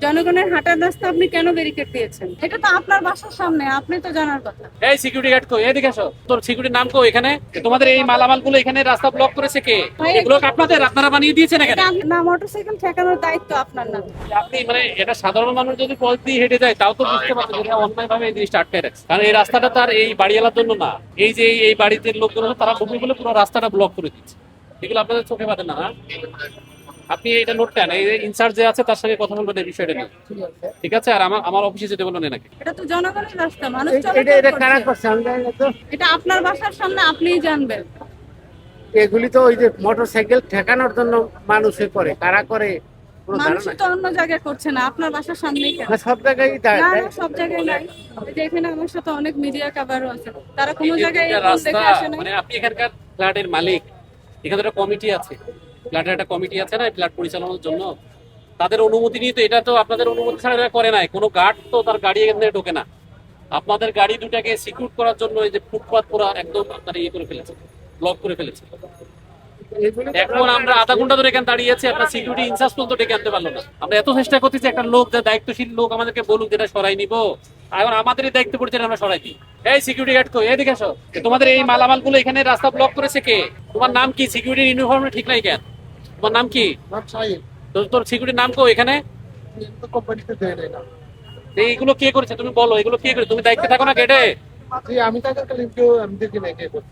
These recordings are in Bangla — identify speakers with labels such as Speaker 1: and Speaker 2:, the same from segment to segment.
Speaker 1: জনগণের হাঁটার রাস্তা আপনি কেন ব্যারিকেড দিয়েছেন? এটা তো আপনার বাসার সামনে, আপনি তো জানার কথা।
Speaker 2: এই সিকিউরিটি গার্ড কই, এদিকে আসো। তোর সিকিউরিটির নাম কই এখানে? তোমাদের এই মালামাল গুলো এখানে রাস্তা ব্লক করেছে কে?
Speaker 1: ভাই,
Speaker 2: এগুলো আপনাদের, আপনারা বানিয়ে দিয়েছেন
Speaker 1: এটা
Speaker 2: এখানে?
Speaker 1: না, মোটরসাইকেল ঠেকানোর দায়িত্ব আপনার না।
Speaker 2: আপনি মানে এটা সাধারণ মানুষ যদি পথ দিয়ে হেঁটে যায় তাও তো বুঝতে পারছে যে অন্যায় ভাবে এই জিনিসটা আটকে রাখছে। কারণ এই রাস্তাটা তার এই বাড়িওয়ালার জন্য না, এই যে এই বাড়িতে লোকজন আছে তারা ঢুকে বলে পুরো রাস্তাটা ব্লক করে দিচ্ছে। এগুলো আপনাদের চোখে বাঁধে না? হ্যাঁ? আপনি এটা নোট নেন, এই ইনচার্জ যে আছে তার সঙ্গে কথা বলবেন এই বিষয়টা নিয়ে, ঠিক আছে? আর আমার আমার অফিসে যেতে বলবেন এনাকে।
Speaker 1: এটা তো জনগণের রাস্তা, মানুষ
Speaker 3: এটা
Speaker 1: চলাচল
Speaker 3: এটা কারা
Speaker 1: করছে।
Speaker 3: করছে আমি জানি না তো।
Speaker 1: এটা আপনার বাসার সামনে, আপনিই জানবেন।
Speaker 3: এগুলি তো ওই যে মোটরসাইকেল ঠেকানোর জন্য মানুষে করে, কারা করে কোনো
Speaker 1: মানুষ
Speaker 3: ধারণা
Speaker 1: তো অন্য জায়গায় করছে না, আপনার বাসার সামনেই কেন?
Speaker 3: না, সব জায়গায়
Speaker 1: না না, সব জায়গায় নাই। এই যে এখানে আমার সাথে অনেক মিডিয়া কভারও আছে, তারা কোনো
Speaker 2: এই যে
Speaker 1: জায়গায়
Speaker 2: দুইটা
Speaker 1: এরকম
Speaker 2: রাস্তা,
Speaker 1: দেখে আসে নাই।
Speaker 2: মানে আপনি এখানকার ফ্ল্যাটের মালিক, এখানে একটা কমিটি আছে, ফ্ল্যাটের একটা কমিটি আছে না ফ্ল্যাট পরিচালনার জন্য, তাদের অনুমতি নিয়ে তো, এটা তো আপনাদের অনুমতি ছাড়া এরা করে নাই। কোনো গার্ড তো তার গাড়ি এখানে ঢোকে না। আপনাদের গাড়ি দুটাকে সিকিউর করার জন্য এই যে ফুটপাত পুরো একদম আপনারা ইয়ে করে ফেলেছে, ব্লক করে ফেলেছে। এখন আমরা আধা ঘন্টা ধরে এখানে দাঁড়িয়ে আছি, আপনার সিকিউরিটি ইনচার্জ পর্যন্ত ডেকে আনতে পারলো না। আমরা এত চেষ্টা করতেছি একটা লোক, যে দায়িত্বশীল লোক আমাদেরকে বলুক যেটা সরাই নিব। এখন আমাদেরই দায়িত্ব পড়ছে যে আমরা সরাই দিই। এই সিকিউরিটি গার্ড কই, এদিকে আসো। তোমাদের এই মালামাল গুলো এখানে রাস্তা ব্লক করেছে কে? তোমার নাম কি? সিকিউরিটি ইউনিফর্ম ঠিক নাই কেন? তোমার নাম কি? তোর সিকিউরিটির নাম কো এখানে?
Speaker 3: কোম্পানিতে দেয় নাই না।
Speaker 2: এইগুলো কে করেছে তুমি বলো, এগুলো কে করে? তুমি দায়িত্বে থাকো না গেটে?
Speaker 3: আমি তাকে কেউ আমি দেখি না কে করছে।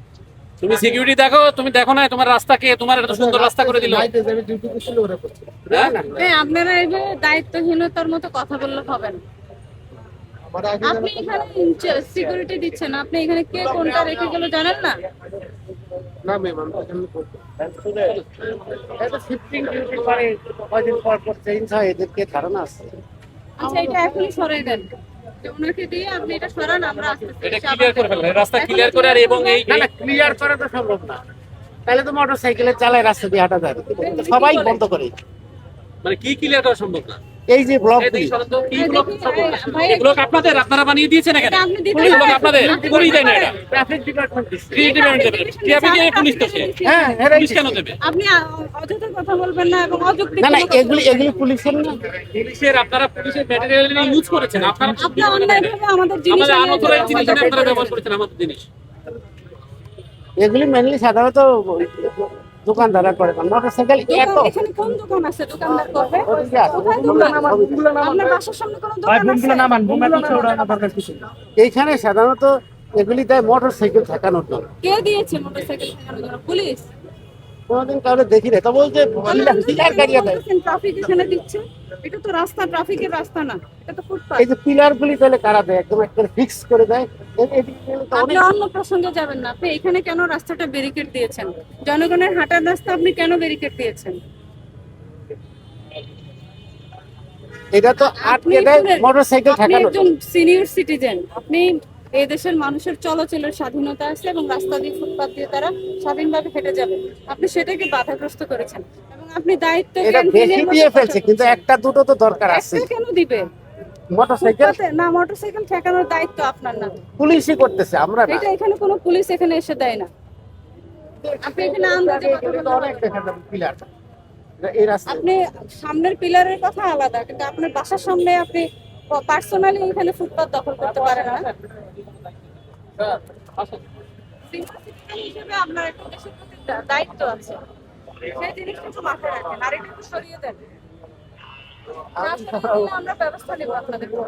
Speaker 2: তুমি সিকিউরিটি দেখো, তুমি দেখো না তোমার রাস্তা কে? তোমার এত সুন্দর রাস্তা করে দিল।
Speaker 3: নাইটে আমি ডিউটি করছিল ওরা করছে।
Speaker 2: হ্যাঁ?
Speaker 1: আপনারা এইভাবে দায়িত্বহীনতার মতো কথা বললে হবে না।
Speaker 3: আমার আগে
Speaker 1: আপনি এখানে সিকিউরিটি দিচ্ছেন, আপনি এখানে কে কোনটা রেখে গেল জানেন না?
Speaker 3: না ম্যাম, আমি তো এখানে করছি। এটা শিফটিং ডিউটি করে কয়দিন পর পর চেঞ্জ হয়, এদেরকে ধারণা আছে।
Speaker 1: আচ্ছা, এটা এখনই সরাই দেন। যে ওনাকে দিয়ে আপনি এটা সরান, আমরা আস্তে আস্তে
Speaker 2: এটা
Speaker 1: এসে
Speaker 2: ক্লিয়ার
Speaker 1: আবার
Speaker 2: করে ফেলবে, রাস্তা
Speaker 1: এখন
Speaker 2: ক্লিয়ার করে। আর এবং এই
Speaker 3: না না, ক্লিয়ার করা তো সম্ভব না। তাহলে তো মোটর সাইকেলে চালায় রাস্তা দিয়ে হাঁটা যায়, কিন্তু সবাই বন্ধ করে।
Speaker 2: মানে কি ক্লিয়ার করা সম্ভব না?
Speaker 3: এই যে ব্লক
Speaker 2: এই দেখি সরেন তো, কি
Speaker 1: এই
Speaker 2: ব্লক
Speaker 1: দেখি,
Speaker 2: সম্ভব না?
Speaker 1: ভাই,
Speaker 2: এই ব্লক আপনাদের, আপনারা বানিয়ে দিয়েছেন এখানে?
Speaker 1: এটা আপনি দিতে
Speaker 2: পুলিশ ব্লক
Speaker 1: পারেন।
Speaker 2: আপনাদের?
Speaker 1: আপনি
Speaker 2: পুলিশ দেয় না
Speaker 1: দিতে
Speaker 2: এটা?
Speaker 1: পারেন।
Speaker 3: ট্রাফিক ডিপার্টমেন্ট দিচ্ছে।
Speaker 2: কি ডিপার্টমেন্ট দেবে? ট্রাফিক পুলিশ তো সে।
Speaker 3: হ্যাঁ,
Speaker 2: পুলিশ কেন দেবে?
Speaker 1: আপনি অযথা কথা বলবেন না এবং অযৌক্তিক
Speaker 3: না না,
Speaker 1: কোনো কথা
Speaker 3: এগুলি
Speaker 1: বলবেন
Speaker 3: এগুলি
Speaker 1: না।
Speaker 3: পুলিশের না।
Speaker 2: পুলিশের, আপনারা পুলিশের ম্যাটেরিয়াল ইউজ করেছেন, আপনারা
Speaker 1: আপনি অন্যায়ভাবে আমাদের জিনিস
Speaker 2: আমাদের
Speaker 1: নিয়ে
Speaker 2: আনন্দরের জিনিস
Speaker 1: ব্যবহার
Speaker 2: আপনারা ব্যবহার
Speaker 1: করেছেন।
Speaker 2: করেছেন আমাদের জিনিস।
Speaker 3: এগুলি মেনলি সাধারণত দোকানদাররা করে না। মোটর সাইকেল এত
Speaker 1: এখানে কোন দোকান আছে দোকানদার করবে?
Speaker 3: ওদিকে আছে।
Speaker 1: কোথায় দোকান? আপনার বাসার সামনে কোনো দোকান আছে?
Speaker 3: এইখানে সাধারণত এগুলি দেয় মোটর সাইকেল ঠেকানোর জন্য।
Speaker 1: কে দিয়েছে মোটরসাইকেল ঠেকানোর জন্য? পুলিশ?
Speaker 3: কোনোদিন কাউকে দেখি না, তো বলছে পিলার গাড়িয়া দেয়।
Speaker 1: ট্রাফিক এখানে দিচ্ছে। এটা তো রাস্তা, ট্রাফিকের রাস্তা না, এটা তো ফুটপাত।
Speaker 3: এই যে পিলার গুলি তাহলে কারা দেয়? একদম একটা ফিক্স করে দেয়। এদিকে গেলে তো
Speaker 1: আপনি
Speaker 3: অনেক
Speaker 1: অন্য প্রসঙ্গে যাবেন না। আপনি এখানে কেন রাস্তাটা ব্যারিকেড দিয়েছেন? জনগণের হাঁটার রাস্তা আপনি কেন ব্যারিকেড দিয়েছেন?
Speaker 3: এটা তো
Speaker 1: আপনি
Speaker 3: আটকে দেয়
Speaker 1: একজন-
Speaker 3: মোটর সাইকেল
Speaker 1: আপনি
Speaker 3: ঠেকানোর
Speaker 1: একজন
Speaker 3: জন্য।
Speaker 1: সিনিয়র সিটিজেন, আপনি এই দেশের মানুষের চলাচলের স্বাধীনতা আছে এবং রাস্তা দিয়ে, ফুটপাত দিয়ে তারা স্বাধীনভাবে হেঁটে যাবে। আপনি সেটাকে বাধাগ্রস্ত করেছেন এবং আপনি দায়িত্ব
Speaker 3: এটা বেশি দিয়ে ফেলছে, কিন্তু একটা দুটো তো দরকার আছে।
Speaker 1: একটা কেন দিবে?
Speaker 3: মোটর সাইকেল
Speaker 1: ফুটপাতে না, মোটরসাইকেল ঠেকানোর দায়িত্ব আপনার না।
Speaker 3: পুলিশই করতেছে, আমরা না।
Speaker 1: এটা এখানে কোনো পুলিশ এখানে এসে দেয় না। আপনি এখানে আন্দাজে কথা
Speaker 3: এগুলি তো
Speaker 1: বলতে
Speaker 3: অনেক
Speaker 1: পারেন।
Speaker 3: দেখা যাবে পিলার। এই রাস্তা
Speaker 1: আপনি সামনের পিলারের কথা আলাদা, কিন্তু আপনার বাসার সামনে আপনি পার্সোনালি এখানে ফুটপাত দখল করতে পারেন না। সিনিয়র সিটিজেন হিসেবে আপনার একটা দেশের প্রতি দায়িত্ব আছে, সেই জিনিসটা একটু মাথায় রাখেন আর এটা একটু সরিয়ে দেন। না সরিয়ে দিলে আমরা ব্যবস্থা নেব আপনাদের উপর।